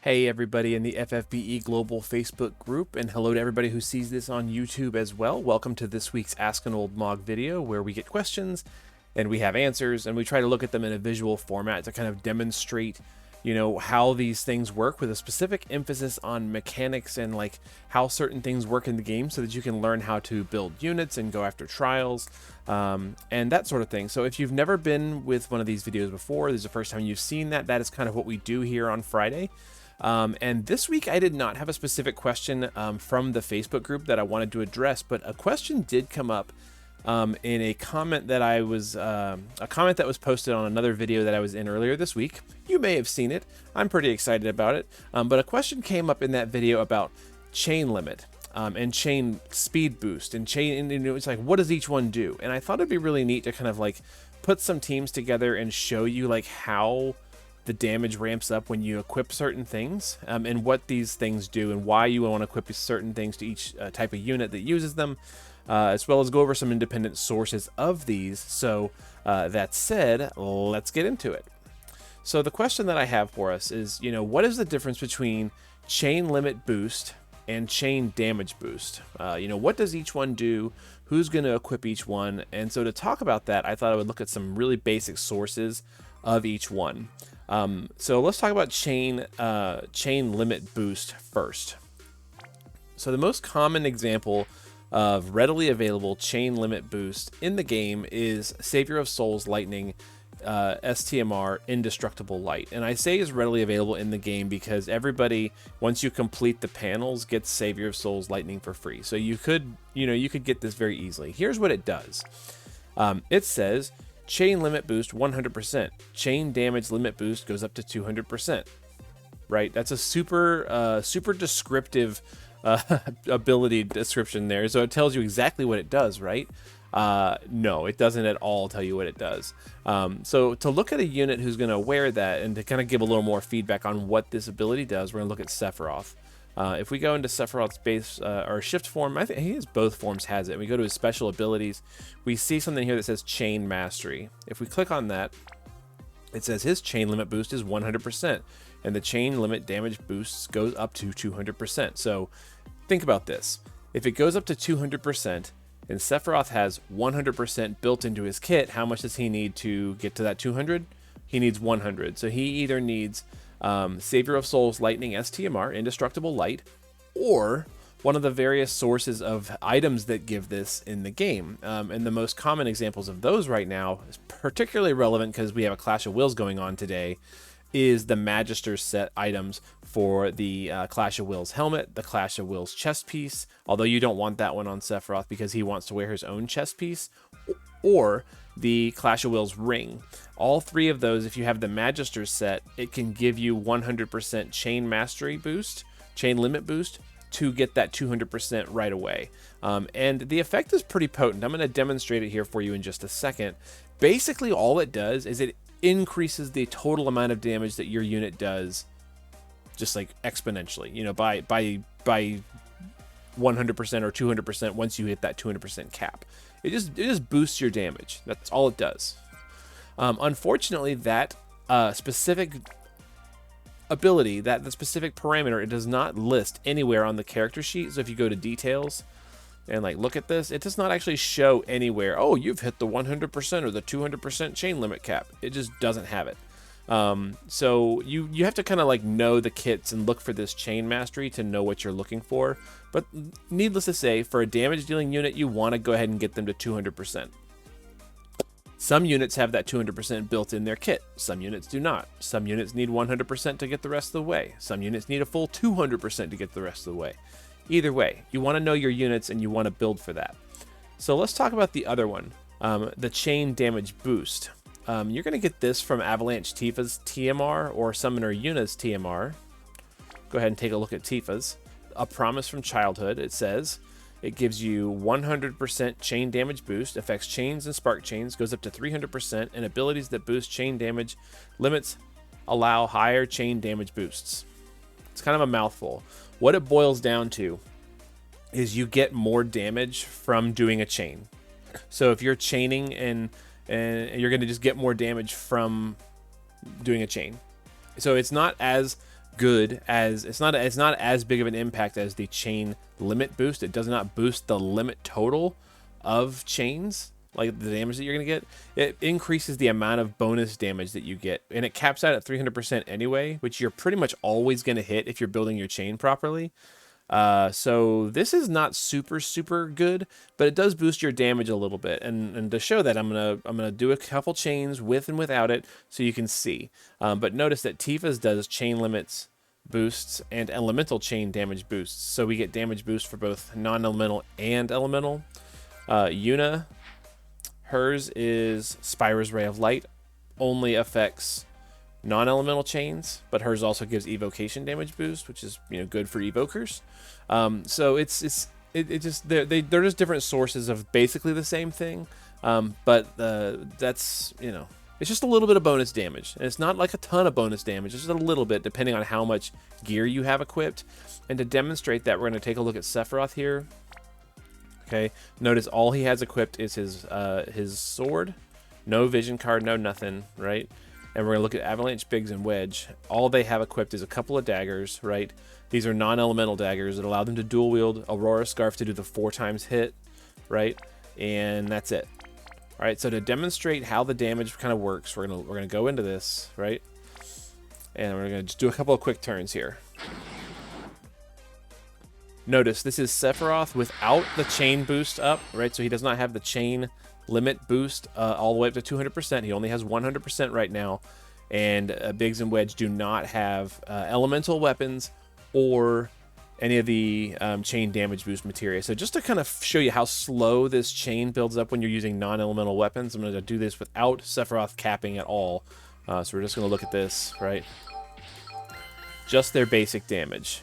Hey everybody in the FFBE Global Facebook group, and hello to everybody who sees this on YouTube as well. Welcome to this week's Ask an Old Mog video, where we get questions and we have answers, and we try to look at them in a visual format to kind of demonstrate, how these things work, with a specific emphasis on mechanics and like how certain things work in the game, so that you can learn how to build units and go after trials and that sort of thing. So if you've never been with one of these videos before, this is the first time you've seen that is kind of what we do here on Friday. And this week I did not have a specific question from the Facebook group that I wanted to address, but a question did come up in a comment that that was posted on another video that I was in earlier this week. You may have seen it. I'm pretty excited about it. But a question came up in that video about chain limit and chain speed boost and chain. And it's like, what does each one do? And I thought it'd be really neat to kind of like put some teams together and show you like how the damage ramps up when you equip certain things, and what these things do and why you want to equip certain things to each type of unit that uses them, as well as go over some independent sources of these. So that said, let's get into it. So the question that I have for us is, what is the difference between chain limit boost and chain damage boost? What does each one do? Who's going to equip each one? And so to talk about that, I thought I would look at some really basic sources of each one. So let's talk about chain limit boost first. So the most common example of readily available chain limit boost in the game is Savior of Souls Lightning STMR Indestructible Light. And I say is readily available in the game because everybody, once you complete the panels, gets Savior of Souls Lightning for free. So you could get this very easily. Here's what it does. It says chain limit boost 100%. Chain damage limit boost goes up to 200%. Right? That's a super descriptive ability description there. So it tells you exactly what it does, right? No, it doesn't at all tell you what it does. So to look at a unit who's going to wear that and to kind of give a little more feedback on what this ability does, we're going to look at Sephiroth. If we go into Sephiroth's base or shift form, I think he has both forms has it. And we go to his special abilities, we see something here that says Chain Mastery. If we click on that, it says his chain limit boost is 100%, and the chain limit damage boost goes up to 200%. So think about this. If it goes up to 200%, and Sephiroth has 100% built into his kit, how much does he need to get to that 200? He needs 100. So he either needs Savior of Souls Lightning STMR Indestructible Light, or one of the various sources of items that give this in the game. And the most common examples of those right now is particularly relevant because we have a Clash of Wills going on today, is the Magister set items for the Clash of Wills helmet, the Clash of Wills chest piece, although you don't want that one on Sephiroth because he wants to wear his own chest piece, or the Clash of Wills ring. All three of those, if you have the Magister set, it can give you 100% chain mastery boost, chain limit boost, to get that 200% right away. And the effect is pretty potent. I'm going to demonstrate it here for you in just a second. Basically, all it does is it increases the total amount of damage that your unit does, just like exponentially, by 100% or 200% once you hit that 200% cap. It just boosts your damage. That's all it does. Unfortunately, that specific ability, the specific parameter, it does not list anywhere on the character sheet. So if you go to details and like look at this, it does not actually show anywhere, oh, you've hit the 100% or the 200% chain limit cap. It just doesn't have it. So you have to kind of like know the kits and look for this chain mastery to know what you're looking for. But needless to say, for a damage dealing unit, you want to go ahead and get them to 200%. Some units have that 200% built in their kit. Some units do not. Some units need 100% to get the rest of the way. Some units need a full 200% to get the rest of the way. Either way, you want to know your units and you want to build for that. So let's talk about the other one, the chain damage boost. You're going to get this from Avalanche Tifa's TMR or Summoner Yuna's TMR. Go ahead and take a look at Tifa's. A Promise from Childhood, it says. It gives you 100% chain damage boost, affects chains and spark chains, goes up to 300%, and abilities that boost chain damage limits allow higher chain damage boosts. It's kind of a mouthful. What it boils down to is you get more damage from doing a chain. So if you're chaining and you're going to just get more damage from doing a chain. So it's not as good as it's not as big of an impact as the chain limit boost. It does not boost the limit total of chains, like the damage that you're gonna get. It increases the amount of bonus damage that you get, and it caps out at 300% anyway, which you're pretty much always gonna hit if you're building your chain properly. So this is not super good, but it does boost your damage a little bit. And to show that, I'm gonna do a couple chains with and without it so you can see. But notice that Tifa's does chain limits boosts and elemental chain damage boosts. So we get damage boost for both non-elemental and elemental. Yuna, hers is Spyro's Ray of Light, only affects non-elemental chains, but hers also gives evocation damage boost, which is, you know, good for evokers. So it just they're just different sources of basically the same thing, but that's, you know, it's just a little bit of bonus damage, and it's not like a ton of bonus damage. It's just a little bit depending on how much gear you have equipped. And to demonstrate that, we're going to take a look at Sephiroth here. Okay, notice all he has equipped is his sword, no vision card, no nothing, right? And we're going to look at Avalanche, Biggs, and Wedge. All they have equipped is a couple of daggers, right? These are non-elemental daggers that allow them to dual wield Aurora Scarf to do the 4 times hit, right? And that's it. All right, so to demonstrate how the damage kind of works, we're gonna go into this, right? And we're gonna just do a couple of quick turns here. Notice this is Sephiroth without the chain boost up, right? So he does not have the chain limit boost all the way up to 200%. He only has 100% right now. And Biggs and Wedge do not have elemental weapons or any of the chain damage boost materia. So just to kind of show you how slow this chain builds up when you're using non-elemental weapons, I'm going to do this without Sephiroth capping at all. So we're just going to look at this, right? Just their basic damage.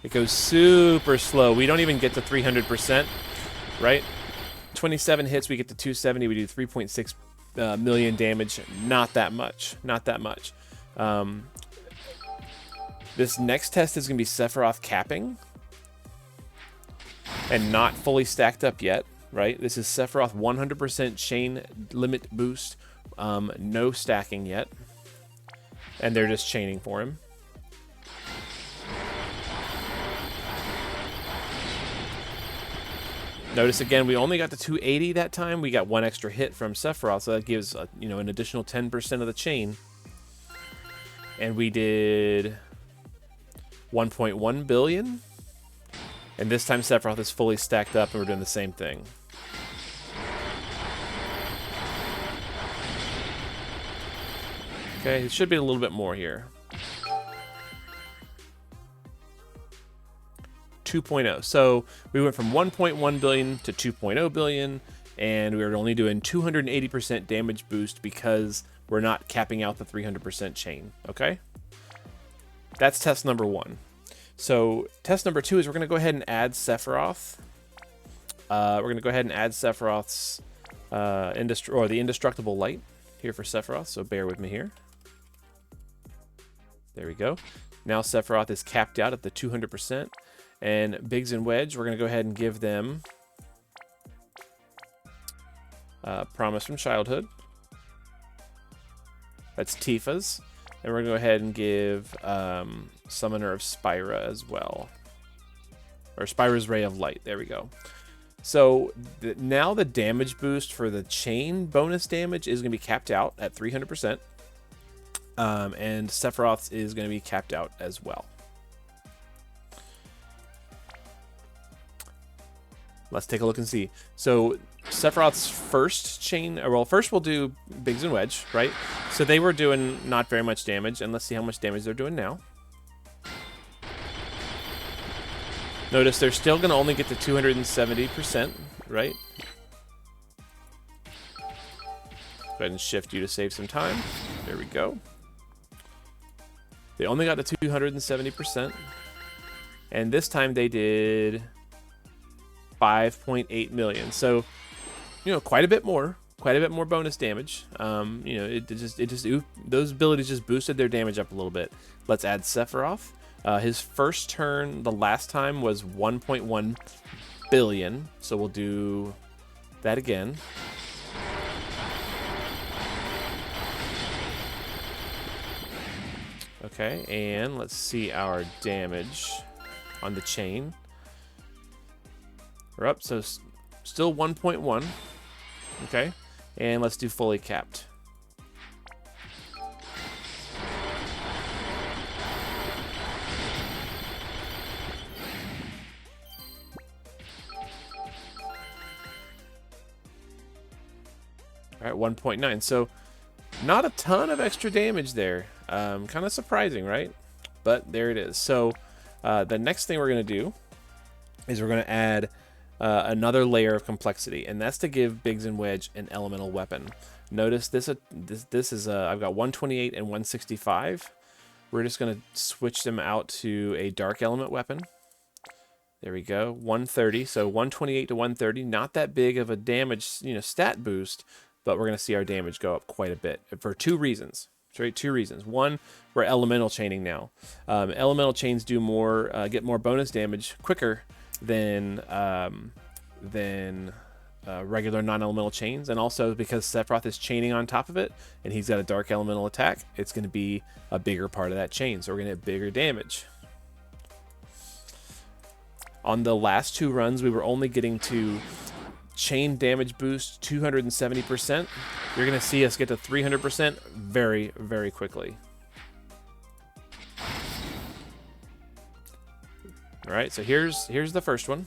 It goes super slow. We don't even get to 300%, right? 27 hits, we get to 270. We do 3.6 million damage. Not that much. Not that much. This next test is going to be Sephiroth capping. And not fully stacked up yet, right? This is Sephiroth 100% chain limit boost. No stacking yet. And they're just chaining for him. Notice again, we only got to 280 that time. We got 1 extra hit from Sephiroth, so that gives you know, an additional 10% of the chain. And we did 1.1 billion. And this time Sephiroth is fully stacked up, and we're doing the same thing. Okay, it should be a little bit more here. 2.0. So we went from 1.1 billion to 2.0 billion, and we were only doing 280% damage boost because we're not capping out the 300% chain. Okay, that's test number 1. So test number 2 is we're going to go ahead and add Sephiroth. We're going to go ahead and add Sephiroth's the indestructible light here for Sephiroth. So bear with me here. There we go. Now Sephiroth is capped out at the 200%. And Biggs and Wedge, we're going to go ahead and give them Promise from Childhood. That's Tifa's. And we're going to go ahead and give Summoner of Spyra as well. Or Spyra's Ray of Light. There we go. So now the damage boost for the chain bonus damage is going to be capped out at 300%. And Sephiroth's is going to be capped out as well. Let's take a look and see. So Sephiroth's first chain, well, first we'll do Biggs and Wedge, right? So they were doing not very much damage, and let's see how much damage they're doing now. Notice they're still going to only get to 270%, right? Go ahead and shift you to save some time. There we go. They only got to 270%. And this time they did 5.8 million. So, you know, quite a bit more bonus damage. You know, it just those abilities just boosted their damage up a little bit. Let's add Sephiroth. His first turn the last time was 1.1 billion. So we'll do that again. Okay, and let's see our damage on the chain. We're up, so still 1.1. Okay, and let's do fully capped. All right, 1.9. So not a ton of extra damage there. Kind of surprising, right? But there it is. So the next thing we're going to do is we're going to add another layer of complexity, and that's to give Biggs and Wedge an elemental weapon. Notice this is I've got 128 and 165. We're just going to switch them out to a dark element weapon. There we go, 130. So 128 to 130, not that big of a damage, stat boost, but we're going to see our damage go up quite a bit for two reasons. Right, two reasons. One, we're elemental chaining now. Elemental chains do more, get more bonus damage quicker than regular non-elemental chains, and also because Sephiroth is chaining on top of it, and he's got a dark elemental attack, it's going to be a bigger part of that chain, so we're going to get bigger damage. On the last two runs, we were only getting to chain damage boost 270%. You're going to see us get to 300% very, very quickly. All right, so here's the first one.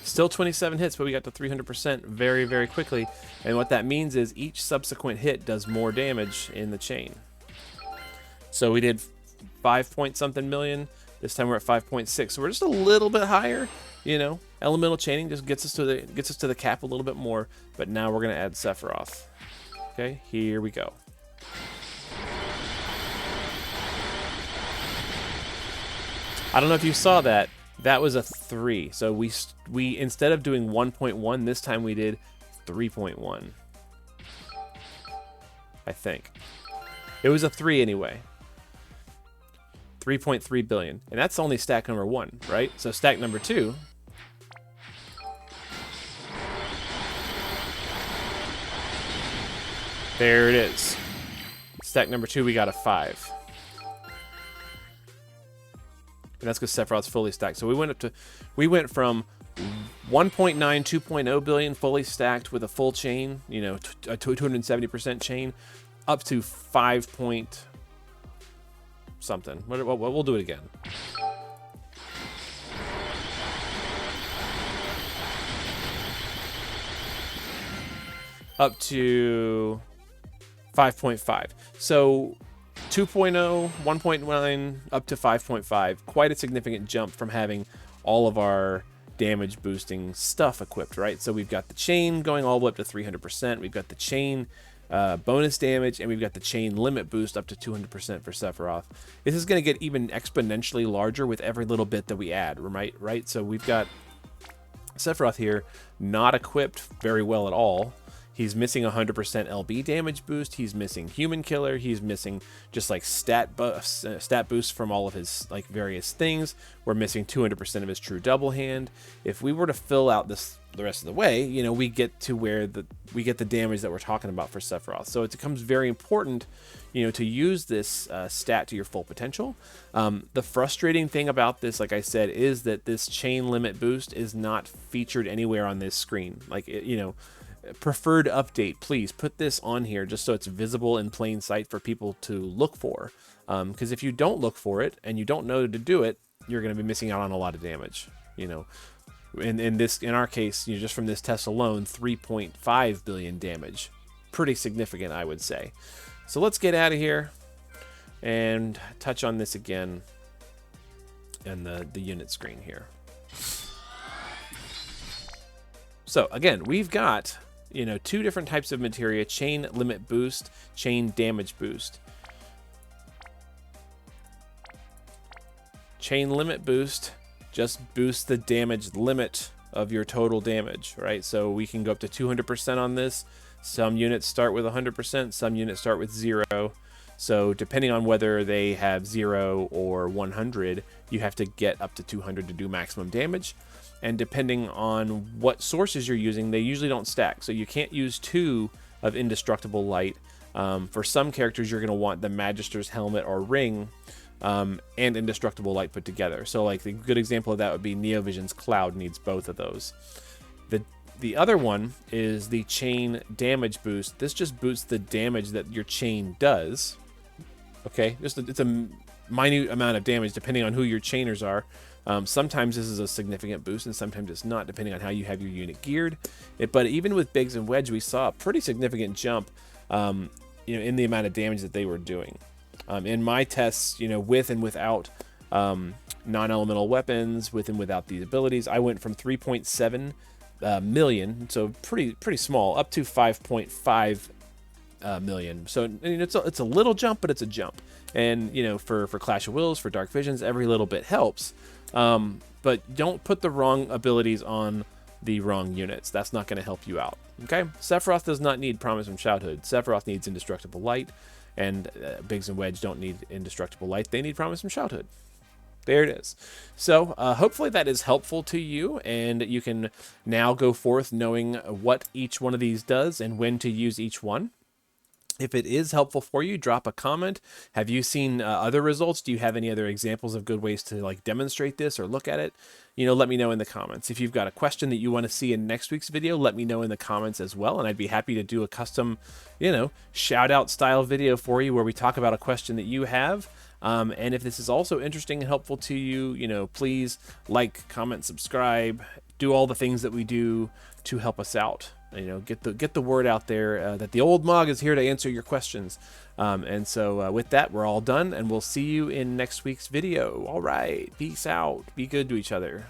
Still 27 hits, but we got to 300% very, very quickly. And what that means is each subsequent hit does more damage in the chain. So we did 5 point something million. This time we're at 5.6, so we're just a little bit higher. Elemental chaining just gets us to the cap a little bit more. But now we're gonna add Sephiroth. Okay, here we go. I don't know if you saw that. That was a 3. So we instead of doing 1.1, this time we did 3.1. I think it was a 3 anyway. 3.3 billion, and that's only stack number 1, right? So stack number 2, there it is. Stack number 2, we got a 5, and that's because Sephiroth's fully stacked. So we went from 1.9, 2.0 billion fully stacked with a full chain, a 270% chain, up to 5 point something. We'll do it again. Up to 5.5. So 2.0, 1.9, up to 5.5. Quite a significant jump from having all of our damage boosting stuff equipped, right? So we've got the chain going all the way up to 300%. We've got the chain bonus damage, and we've got the chain limit boost up to 200% for Sephiroth. This is going to get even exponentially larger with every little bit that we add, right? So we've got Sephiroth here not equipped very well at all. He's missing 100% LB damage boost. He's missing human killer. He's missing just like stat boosts from all of his like various things. We're missing 200% of his true double hand. If we were to fill out the rest of the way, we get to where we get the damage that we're talking about for Sephiroth. So it becomes very important, to use this stat to your full potential. The frustrating thing about this, like I said, is that this chain limit boost is not featured anywhere on this screen. Like, preferred update, please put this on here just so it's visible in plain sight for people to look for. Because if you don't look for it and you don't know to do it, you're going to be missing out on a lot of damage. In our case, just from this test alone, 3.5 billion damage. Pretty significant, I would say. So let's get out of here and touch on this again and the unit screen here. So again, we've got two different types of materia: chain limit boost, chain damage boost. Chain limit boost just boosts the damage limit of your total damage, right? So we can go up to 200% on this. Some units start with 100%, some units start with 0. So depending on whether they have 0 or 100, you have to get up to 200 to do maximum damage. And depending on what sources you're using, they usually don't stack. So you can't use 2 of indestructible light. For some characters, you're going to want the Magister's helmet or ring and indestructible light put together. So like the good example of that would be Neovision's Cloud needs both of those. The other one is the chain damage boost. This just boosts the damage that your chain does. Okay, it's a minute amount of damage depending on who your chainers are. Sometimes this is a significant boost and sometimes it's not, depending on how you have your unit geared. But even with Biggs and Wedge, we saw a pretty significant jump in the amount of damage that they were doing. In my tests, with and without non-elemental weapons, with and without these abilities, I went from 3.7 million, so pretty small, up to 5.5 million. So it's a little jump, but it's a jump. And for Clash of Wills, for Dark Visions, every little bit helps. But don't put the wrong abilities on the wrong units. That's not going to help you out. Okay, Sephiroth does not need Promise from Childhood. Sephiroth needs Indestructible Light, and Biggs and Wedge don't need Indestructible Light. They need Promise from Childhood. There it is. So hopefully that is helpful to you, and you can now go forth knowing what each one of these does and when to use each one. If it is helpful for you, drop a comment. Have you seen other results? Do you have any other examples of good ways to like demonstrate this or look at it? Let me know in the comments. If you've got a question that you want to see in next week's video, let me know in the comments as well, and I'd be happy to do a custom, shout out style video for you where we talk about a question that you have. And if this is also interesting and helpful to you, please like, comment, subscribe, do all the things that we do to help us out. Get the word out there that the old Mog is here to answer your questions. And so with that, we're all done, and we'll see you in next week's video. All right, peace out. Be good to each other.